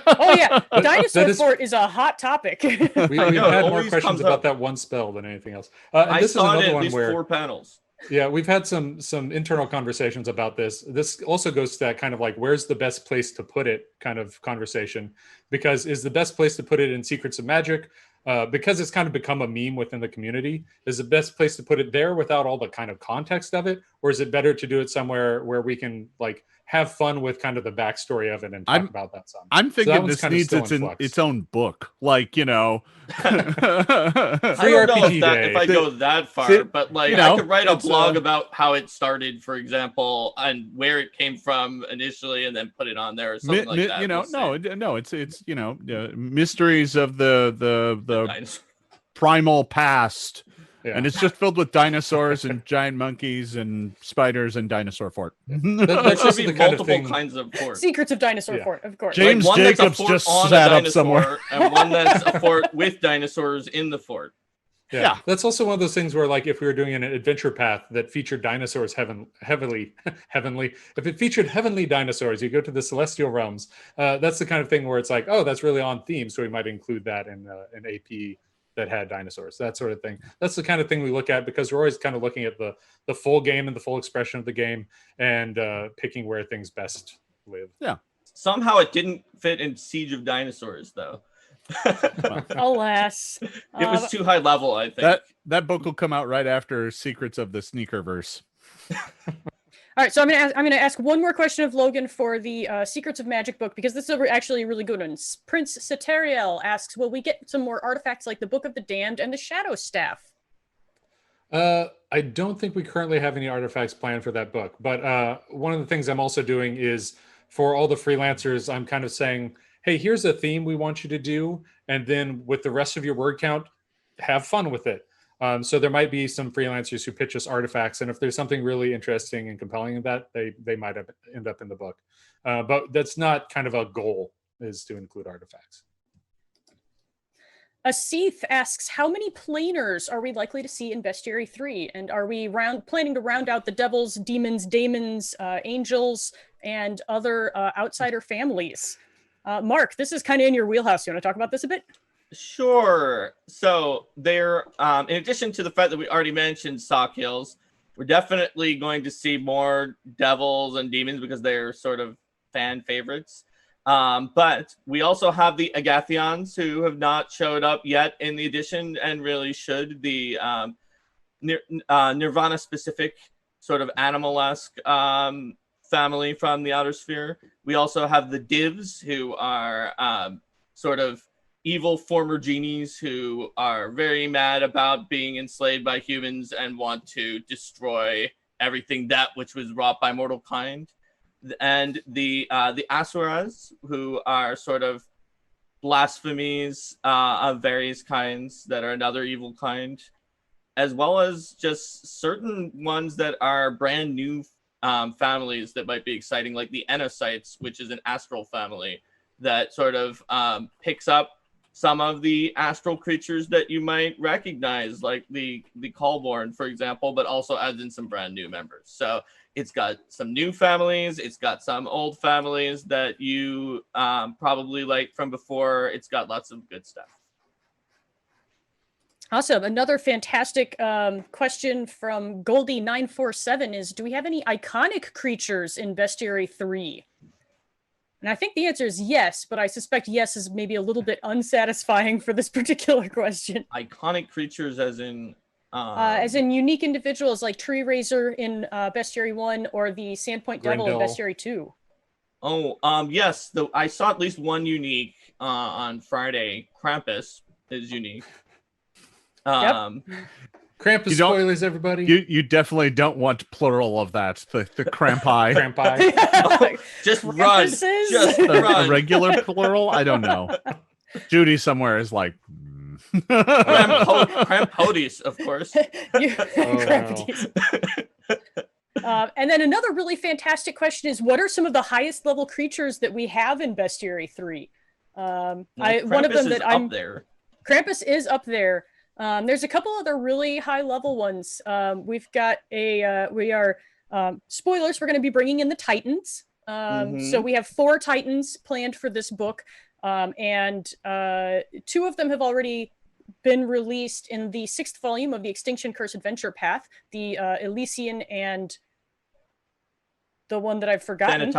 Oh yeah, Dinosaur Fort is a hot topic. We've had more questions about that one spell than anything else. And this is another one where 4 panels. Yeah, we've had some internal conversations about this. This also goes to that kind of like, where's the best place to put it kind of conversation, because is the best place to put it in Secrets of Magic? Because it's kind of become a meme within the community, is the best place to put it there without all the kind of context of it? Or is it better to do it somewhere where we can like have fun with kind of the backstory of it and talk about that some? I'm thinking this needs its own book, like, you know. I don't know if I go that far, but like, I could write a blog about how it started, for example, and where it came from initially, and then put it on there or something like that. You know, it's you know, mysteries of the primal past. Yeah. And it's just filled with dinosaurs and giant monkeys and spiders and Dinosaur Fort. That should be multiple kinds of fort. Secrets of Dinosaur Fort, of course. James Jacobs just sat up somewhere. And one that's a fort with dinosaurs in the fort. Yeah. That's also one of those things where, like, if we were doing an adventure path that featured dinosaurs heavenly, if it featured heavenly dinosaurs, you go to the celestial realms. That's the kind of thing where it's like, oh, that's really on theme, so we might include that in an AP that had dinosaurs, that sort of thing. That's the kind of thing we look at, because we're always kind of looking at the full game and the full expression of the game, and picking where things best live. Yeah. Somehow it didn't fit in Siege of Dinosaurs, though. Alas. It was too high level, I think. That book will come out right after Secrets of the Sneakerverse. All right, so I'm gonna ask one more question of Logan for the Secrets of Magic book, because this is actually a really good one. Prince Satariel asks, will we get some more artifacts like the Book of the Damned and the Shadow Staff? I don't think we currently have any artifacts planned for that book, but one of the things I'm also doing is, for all the freelancers, I'm kind of saying, hey, here's a theme we want you to do, and then with the rest of your word count, have fun with it. So there might be some freelancers who pitch us artifacts, and if there's something really interesting and compelling in that, they might end up in the book. But that's not kind of a goal, is to include artifacts. Asith asks, how many planers are we likely to see in Bestiary 3? And are we planning to round out the devils, demons, daemons, angels, and other outsider families? Mark, this is kind of in your wheelhouse. You want to talk about this a bit? Sure. So there, in addition to the fact that we already mentioned Sock Hills, we're definitely going to see more devils and demons because they're sort of fan favorites. But we also have the Agathions, who have not showed up yet in the edition and really should. The Nirvana specific sort of animal-esque family from the Outer Sphere. We also have the Divs, who are sort of evil former genies who are very mad about being enslaved by humans and want to destroy everything that which was wrought by mortal kind. And the Asuras, who are sort of blasphemies of various kinds that are another evil kind, as well as just certain ones that are brand new families that might be exciting, like the Enocytes, which is an astral family that sort of picks up some of the astral creatures that you might recognize, like the Callborn, for example, but also adds in some brand new members. So it's got some new families. It's got some old families that you probably like from before. It's got lots of good stuff. Awesome. Another fantastic question from Goldie947 is, do we have any iconic creatures in Bestiary 3? And I think the answer is yes, but I suspect yes is maybe a little bit unsatisfying for this particular question. Iconic creatures as in unique individuals like Tree Razor in Bestiary 1 or the Sandpoint Devil in Bestiary 2. Oh, yes. I saw at least one unique on Friday. Krampus is unique. Yep. Krampus spoilers, everybody. You definitely don't want plural of that. The crampi. Crampi. Just run. Just run. A regular plural? I don't know. Judy somewhere is like... Crampodes, of course. And then another really fantastic question is, what are some of the highest level creatures that we have in Bestiary 3? One of them that I'm... there. Krampus is up there. There's a couple other really high level ones. We've got spoilers, we're going to be bringing in the Titans. So we have 4 Titans planned for this book. And 2 of them have already been released in the 6th volume of the Extinction Curse Adventure Path, the Elysian and the one that I've forgotten.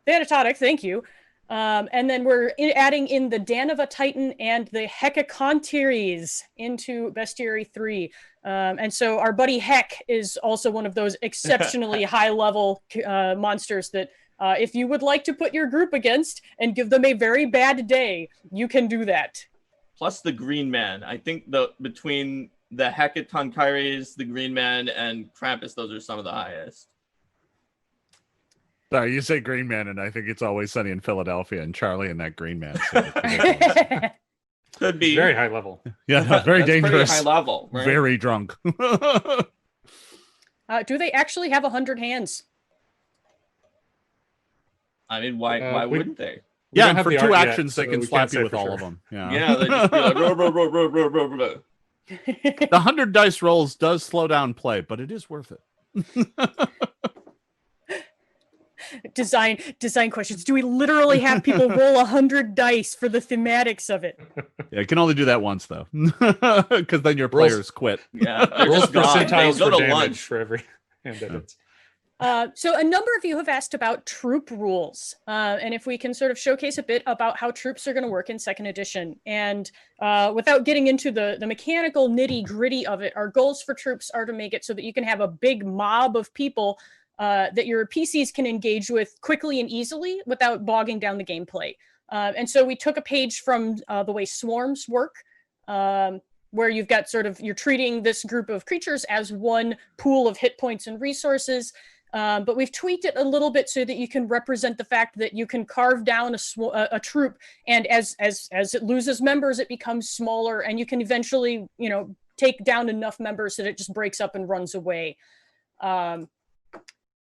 Thanatotic, thank you. And then we're adding in the Danova Titan and the Hecacontiries into Bestiary 3. And so our buddy Heck is also one of those exceptionally high-level monsters that if you would like to put your group against and give them a very bad day, you can do that. Plus the Green Man. I think between the Hecatonchires, the Green Man, and Krampus, those are some of the highest. Sorry, you say Green Man, and I think It's Always Sunny in Philadelphia, and Charlie and that Green Man. So could be very high level. Yeah, very dangerous. High level, right? Very drunk. Do they actually have 100 hands? I mean, why wouldn't they? Yeah, and for 2 actions, they can slap you with all of them. Yeah, they just be like, The 100 dice rolls does slow down play, but it is worth it. Design questions. Do we literally have people roll 100 dice for the thematics of it? Yeah, you can only do that once though, because then your players quit. Yeah, they're Rolls just gone. They percentiles go for to damage lunch. for every hand edits. So a number of you have asked about troop rules, and if we can sort of showcase a bit about how troops are going to work in second edition. And without getting into the mechanical nitty gritty of it, our goals for troops are to make it so that you can have a big mob of people that your PCs can engage with quickly and easily without bogging down the gameplay. And so we took a page from the way swarms work, where you've got you're treating this group of creatures as one pool of hit points and resources. But we've tweaked it a little bit so that you can represent the fact that you can carve down a troop, and as it loses members, it becomes smaller, and you can eventually, take down enough members that it just breaks up and runs away.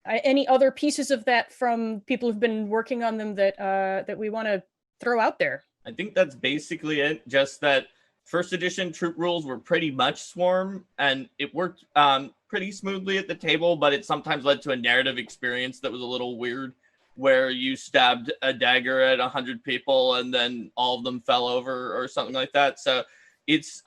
Any other pieces of that from people who've been working on them that we want to throw out there? I think that's basically it. Just that first edition troop rules were pretty much swarm, and it worked pretty smoothly at the table, but it sometimes led to a narrative experience that was a little weird, where you stabbed a dagger at 100 people and then all of them fell over or something like that. So it's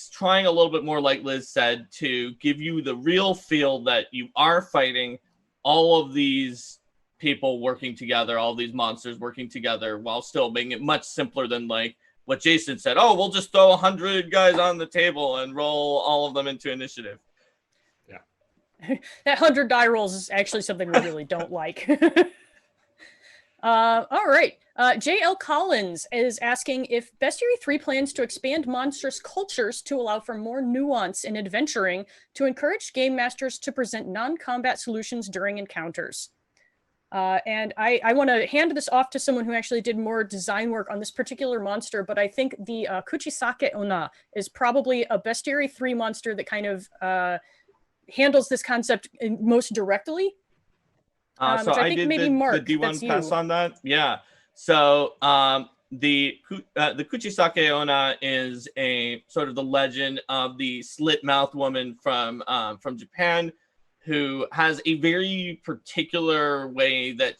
trying a little bit more, like Liz said, to give you the real feel that you are fighting all of these people working together, all these monsters working together, while still making it much simpler than like what Jason said. Oh, we'll just throw 100 guys on the table and roll all of them into initiative. Yeah. That 100 die rolls is actually something we really don't like. All right. J.L. Collins is asking if Bestiary 3 plans to expand monstrous cultures to allow for more nuance in adventuring to encourage game masters to present non-combat solutions during encounters. And I want to hand this off to someone who actually did more design work on this particular monster, but I think the Kuchisake Ona is probably a Bestiary 3 monster that kind of handles this concept most directly. So I think maybe Mark, the D1 pass on that. Yeah. So the Kuchisake Ona is a sort of the legend of the slit mouth woman from Japan, who has a very particular way that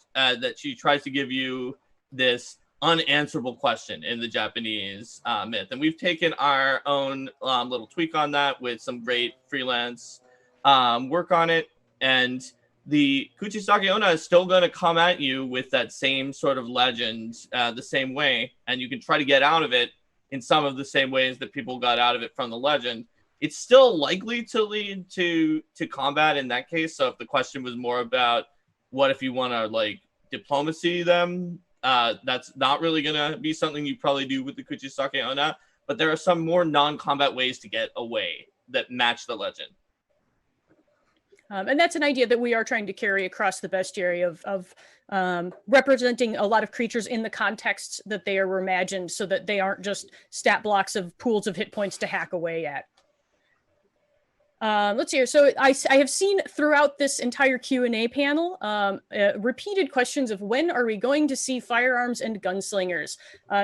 she tries to give you this unanswerable question in the Japanese myth. And we've taken our own little tweak on that with some great freelance work on it. And the Kuchisake Ona is still going to come at you with that same sort of legend the same way. And you can try to get out of it in some of the same ways that people got out of it from the legend. It's still likely to lead to combat in that case. So if the question was more about what if you want to like diplomacy them, that's not really going to be something you probably do with the Kuchisake Ona. But there are some more non-combat ways to get away that match the legend. And that's an idea that we are trying to carry across the bestiary of representing a lot of creatures in the context that they are imagined, so that they aren't just stat blocks of pools of hit points to hack away at. Let's see here. So I have seen throughout this entire Q&A panel repeated questions of when are we going to see firearms and gunslingers?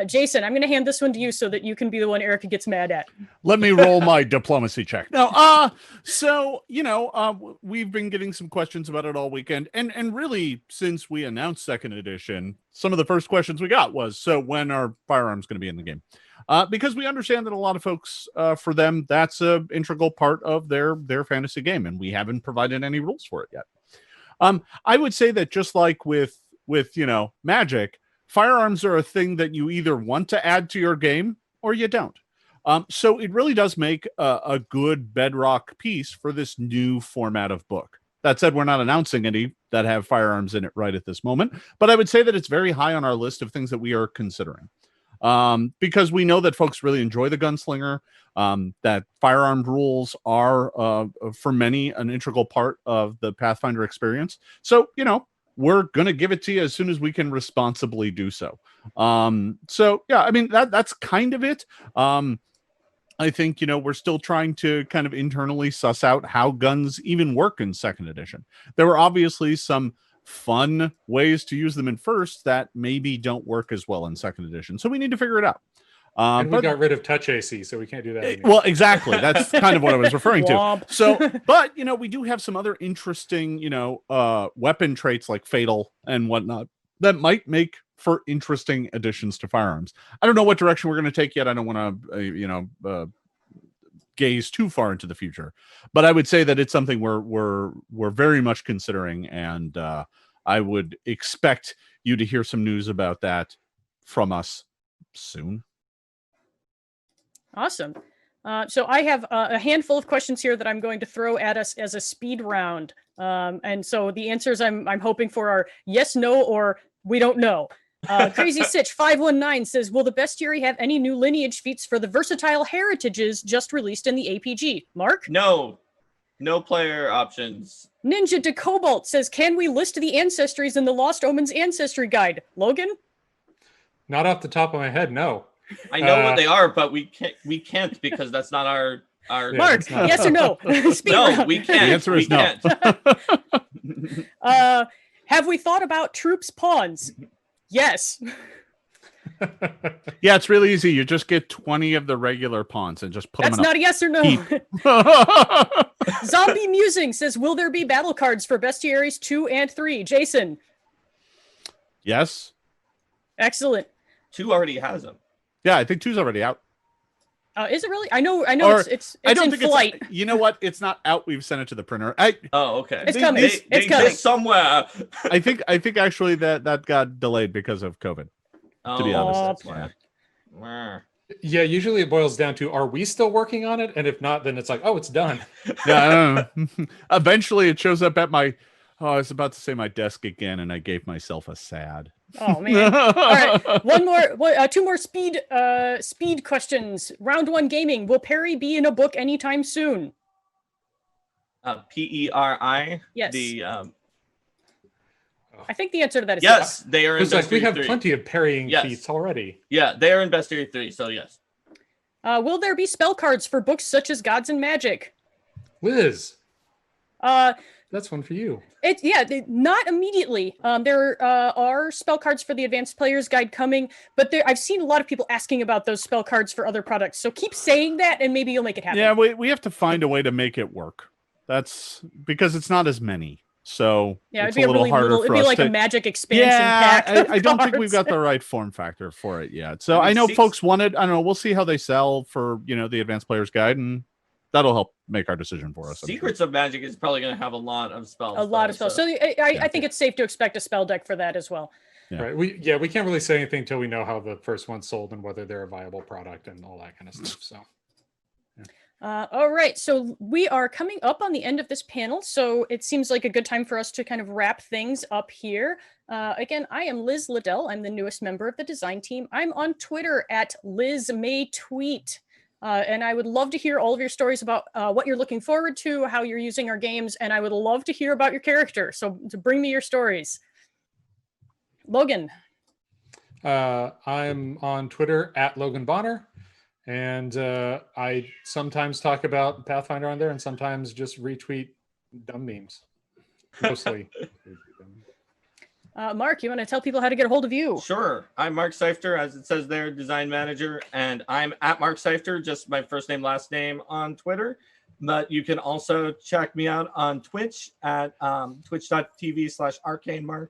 Jason, I'm going to hand this one to you so that you can be the one Erica gets mad at. Let me roll my diplomacy check. No, so, we've been getting some questions about it all weekend. And really, since we announced second edition, some of the first questions we got was, so when are firearms going to be in the game? Because we understand that a lot of folks, for them, that's an integral part of their fantasy game, and we haven't provided any rules for it yet. I would say that just like with Magic, firearms are a thing that you either want to add to your game or you don't. So it really does make a good bedrock piece for this new format of book. That said, we're not announcing any that have firearms in it right at this moment, but I would say that it's very high on our list of things that we are considering. Because we know that folks really enjoy the gunslinger, that firearm rules are, for many, an integral part of the Pathfinder experience. So, we're going to give it to you as soon as we can responsibly do so. So, yeah, I mean, that's kind of it. I think, we're still trying to kind of internally suss out how guns even work in second edition. There were obviously some fun ways to use them in first that maybe don't work as well in second edition. So we need to figure it out. And we But got rid of touch AC, so we can't do that anymore. well, exactly. That's kind of what I was referring to. Womp. So, but we do have some other interesting, weapon traits like fatal and whatnot that might make for interesting additions to firearms. I don't know what direction we're going to take yet. I don't want to, gaze too far into the future, but I would say that it's something we're very much considering, and I would expect you to hear some news about that from us soon. Awesome. So I have a handful of questions here that I'm going to throw at us as a speed round. And so the answers I'm hoping for are yes, no, or we don't know. Crazy Sitch 519 says, will the Bestiary have any new lineage feats for the versatile heritages just released in the APG? Mark? No player options. Ninja de Cobalt says, can we list the ancestries in the Lost Omens Ancestry Guide? Logan? Not off the top of my head, no. I know what they are, but we can't because that's not our Yeah, Mark, it's not- yes or no? Speed no, round. we can't. The answer is no. Can't. Have we thought about troops pawns? Yes. Yeah, it's really easy. You just get 20 of the regular pawns and just put That's them in not a yes or no. a Zombie Musing says, will there be battle cards for Bestiaries 2 and 3? Jason? Yes. Excellent. 2 already has them. Yeah, I think 2's already out. Is it really? I know Or, it's I don't in think flight. it's. You know what? It's not out. We've sent it to the printer. Oh, okay. It's coming. It's They coming. just somewhere. I think actually that got delayed because of COVID. To be honest, that's yeah. why. Yeah, usually it boils down to, are we still working on it? And if not, then it's like, oh, it's done. Yeah, I don't know. Eventually, it shows up at my. Oh, I was about to say my desk again, and I gave myself a sad. Oh man. All right. Two more speed questions. Round 1 gaming. Will Perry be in a book anytime soon? PERI. Yes. The I think the answer to that is yes, they are in It's like we Bestiary have 3. plenty of parrying Yes. feats already. Yeah, they are in Bestiary 3, so yes. Will there be spell cards for books such as Gods and Magic? Liz, Uh, that's one for you. not immediately. There are spell cards for the Advanced Player's Guide coming, but I've seen a lot of people asking about those spell cards for other products. So keep saying that, and maybe you'll make it happen. Yeah, we have to find a way to make it work. That's because it's not as many. So Yeah, it's it'd be a little harder it'd for be us like to. a Magic expansion Yeah, pack. I don't think we've cards. got the right form factor for it yet. So I mean, I know six- folks want it. I don't know. We'll see how they sell for the Advanced Player's Guide, and that'll help make our decision for us. I'm sure. Secrets of Magic is probably going to have a lot of spells. A lot of spells. So Yeah. I think it's safe to expect a spell deck for that as well. Yeah. Right. We can't really say anything until we know how the first one's sold and whether they're a viable product and all that kind of stuff. So All right, so we are coming up on the end of this panel, so it seems like a good time for us to kind of wrap things up here. Again, I am Liz Liddell. I'm the newest member of the design team. I'm on Twitter at LizMayTweet, and I would love to hear all of your stories about what you're looking forward to, how you're using our games, and I would love to hear about your character, so bring me your stories. Logan. I'm on Twitter at Logan Bonner. And I sometimes talk about Pathfinder on there and sometimes just retweet dumb memes. Mostly. Mark, you want to tell people how to get a hold of you? Sure. I'm Mark Seifter, as it says there, design manager, and I'm at Mark Seifter, just my first name, last name on Twitter. But you can also check me out on Twitch at twitch.tv/arcanemark,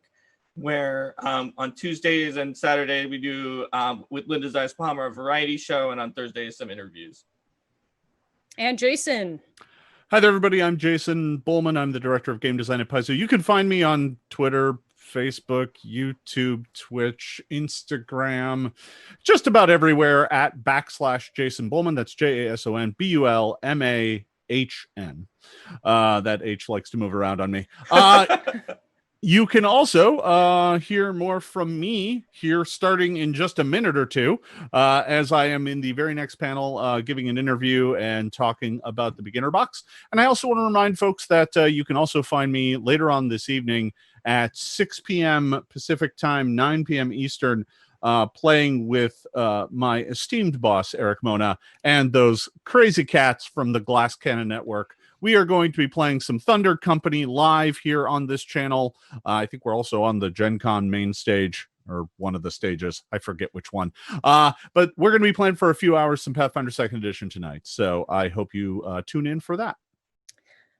where on Tuesdays and Saturdays we do with Linda Zeiss Palmer a variety show, and on Thursdays some interviews. And Jason. Hi there, everybody. I'm Jason Bullman. I'm the director of game design at Paizo. You can find me on Twitter, Facebook, YouTube, Twitch, Instagram, just about everywhere at /Jason Bullman. That's JASONBULMAHN. That H likes to move around on me. You can also hear more from me here starting in just a minute or two, as I am in the very next panel giving an interview and talking about the beginner box. And I also want to remind folks that you can also find me later on this evening at 6 p.m. Pacific time, 9 p.m. Eastern, playing with my esteemed boss, Eric Mona, and those crazy cats from the Glass Cannon Network. We are going to be playing some Thunder Company live here on this channel. I think we're also on the Gen Con main stage or one of the stages. I forget which one. But we're going to be playing for a few hours some Pathfinder Second Edition tonight. So I hope you tune in for that.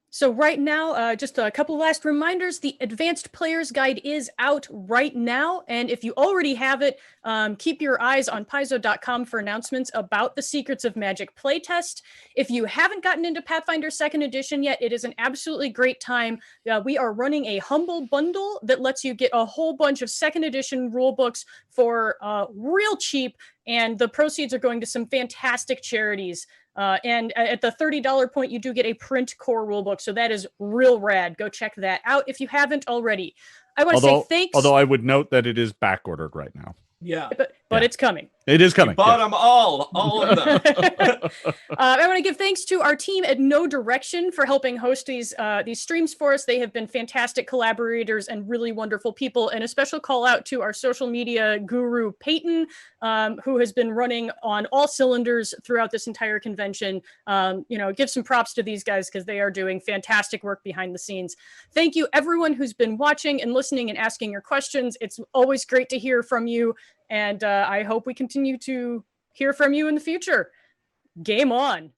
So right now, just a couple last reminders. The Advanced Player's Guide is out right now. And if you already have it, keep your eyes on Paizo.com for announcements about the Secrets of Magic playtest. If you haven't gotten into Pathfinder Second Edition yet, it is an absolutely great time. We are running a humble bundle that lets you get a whole bunch of Second Edition rulebooks for real cheap. And the proceeds are going to some fantastic charities. And at the $30 point, you do get a print core rulebook. So that is real rad. Go check that out if you haven't already. I want to say thanks. Although I would note that it is back ordered right now. Yeah. But it's coming. It is coming. We bought them all of them. I want to give thanks to our team at No Direction for helping host these streams for us. They have been fantastic collaborators and really wonderful people. And a special call out to our social media guru, Peyton, who has been running on all cylinders throughout this entire convention. Give some props to these guys because they are doing fantastic work behind the scenes. Thank you, everyone who's been watching and listening and asking your questions. It's always great to hear from you. And I hope we continue to hear from you in the future. Game on.